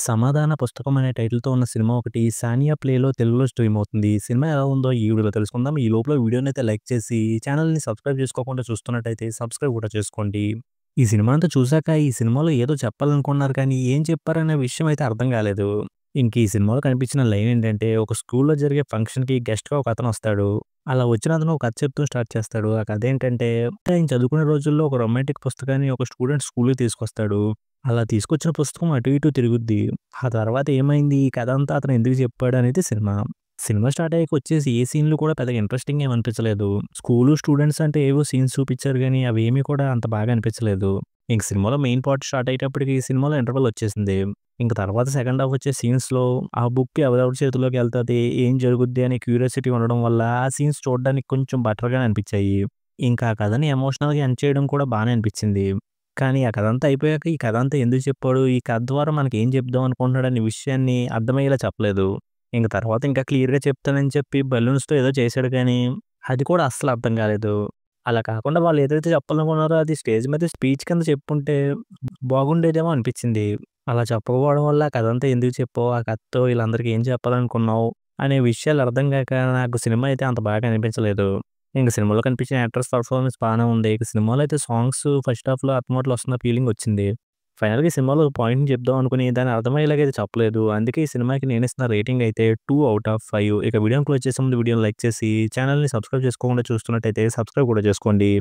'సమాధాన పుస్తకం' అనే టైటిల్‌తో ఉన్న సినిమా ఒకటి 'సానియా ప్లే'లో తెలుగులో స్ట్రీమ్ అవుతుంది. సినిమా ఎలా ఉందో ఈ వీడియోలో తెలుసుకుందాం. ఈ లోపల వీడియోనైతే లైక్ చేసి ఛానెల్‌ని సబ్స్క్రైబ్ చేసుకోకుండా చూస్తున్నట్టయితే సబ్స్క్రైబ్ కూడా చేసుకోండి. ఈ సినిమా అంతా చూసాక ఈ సినిమాలో ఏదో చెప్పాలనుకున్నారు కానీ ఏం చెప్పారనే విషయం అయితే అర్థం కాలేదు. ఇంక ఈ సినిమాలో కనిపించిన లైన్ ఏంటంటే ఒక స్కూల్‌లో జరిగే ఫంక్షన్‌కి గెస్ట్‌గా ఒకతనొస్తాడు. అలా వచ్చిన అతను ఒక కథ చెప్తూ స్టార్ట్ చేస్తాడు. ఆ కథ ఏంటంటే ఆయన చదువుకునే రోజుల్లో ఒక రొమాంటిక్ పుస్తకాన్ని ఒక స్టూడెంట్ స్కూల్‌కి తీసుకొస్తాడు. అలా తీసుకొచ్చిన పుస్తకం అటు ఇటు తిరుగుద్ది. ఆ తర్వాత ఏమైంది? ఈ కథ అంతా అతను ఎందుకు చెప్పాడనేది సినిమా. సినిమా స్టార్ట్ అయ్యాక వచ్చేసి ఏ సీన్‌లు కూడా పెద్దగా ఇంట్రెస్టింగ్ ఏమి అనిపించలేదు. స్కూలు, స్టూడెంట్స్ అంటే ఏవో సీన్స్ చూపించారు గానీ అవేమీ కూడా అంత బాగా అనిపించలేదు. ఇంక సినిమాలో మెయిన్ పార్ట్ స్టార్ట్ అయ్యేటప్పటికి సినిమాలో ఇంటర్వల్ వచ్చేసింది. ఇంక తర్వాత సెకండ్ హాఫ్ వచ్చే సీన్స్‌లో ఆ బుక్ ఎవరెవరి చేతిలోకి ఎళ్తది? ఏం జరుగుద్ది? అనే క్యూరియాసిటీ ఉండడం వల్ల ఆ సీన్స్ చూడడానికి కొంచెం బెటర్‌గానే అనిపించాయి. ఇంకా ఆ కథని ఎమోషనల్‌గా ఎండ్ చేయడం కూడా బానే అనిపించింది. కానీ ఆ కథంతా అయిపోయాక ఈ కథంతా ఎందుకు చెప్పాడు? ఈ కథ ద్వారా మనకేం చెప్దాం అనుకుంటున్నాడనే విషయాన్ని అర్థమయ్యేలా చెప్పలేదు. ఇంక తర్వాత ఇంకా క్లియర్‌గా చెప్తానని చెప్పి బలూన్స్‌తో ఏదో చేశాడు కానీ, అది కూడా అస్సలు అర్థం కాలేదు. అలా కాకుండా వాళ్ళు ఏదైతే చెప్పాలనుకున్నారో అది స్టేజ్ మీద స్పీచ్ కింద చెప్పుంటే బాగుండేదేమో అనిపించింది. అలా చెప్పకపోవడం వల్ల ఆ కథంతా ఎందుకు చెప్పావు? ఆ కథతో వీళ్ళందరికీ ఏం చెప్పాలనుకున్నావు? అనే విషయాలు అర్థం కాక నాకు సినిమా అయితే అంత బాగా అనిపించలేదు. ఇంక సినిమాలో కనిపించిన యాక్టర్స్ పెర్ఫార్మన్స్ బానే ఉంది. ఇక సినిమాలో అయితే సాంగ్స్ ఫస్ట్ హాఫ్‌లో అత్తమాటలు వస్తున్న ఫీలింగ్ వచ్చింది. ఫైనల్‌గా ఈ సినిమాలో పాయింట్‌ని చెప్దాం అనుకుని దాన్ని అర్థమయ్యేలాగా అయితే చెప్పలేదు. అందుకే ఈ సినిమాకి నేనిస్తున్న రేటింగ్ అయితే 2/5. ఇక వీడియోని క్లోజ్ చేసే ముందు వీడియోని లైక్ చేసి ఛానెల్‌ని సబ్స్క్రైబ్ చేసుకోకుండా చూస్తున్నట్టయితే సబ్స్క్రైబ్ కూడా చేసుకోండి.